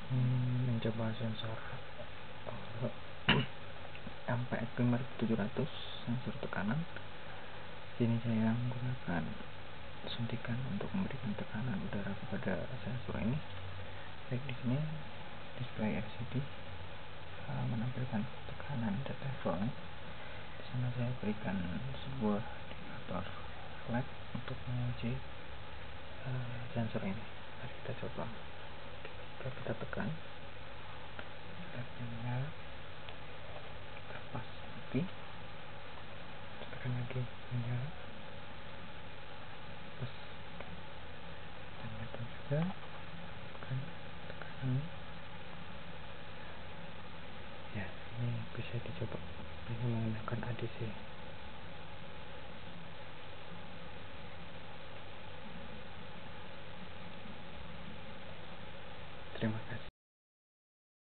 mencoba sensor MPX 5700 sensor tekanan. Sini saya menggunakan suntikan untuk memberikan tekanan udara kepada sensor ini. Baik, di sini display LCD menampilkan tekanan dan levelnya. Di sana saya berikan sebuah indikator LED untuk menguji sensor ini. Mari kita coba. Jika kita tekan, LED-nya menyala, kita lepas mati, tekan lagi, menyala, lepas, dan mati juga. Tekan tekanan. Ya, ini bisa dicoba dengan menggunakan ADC. Terima kasih.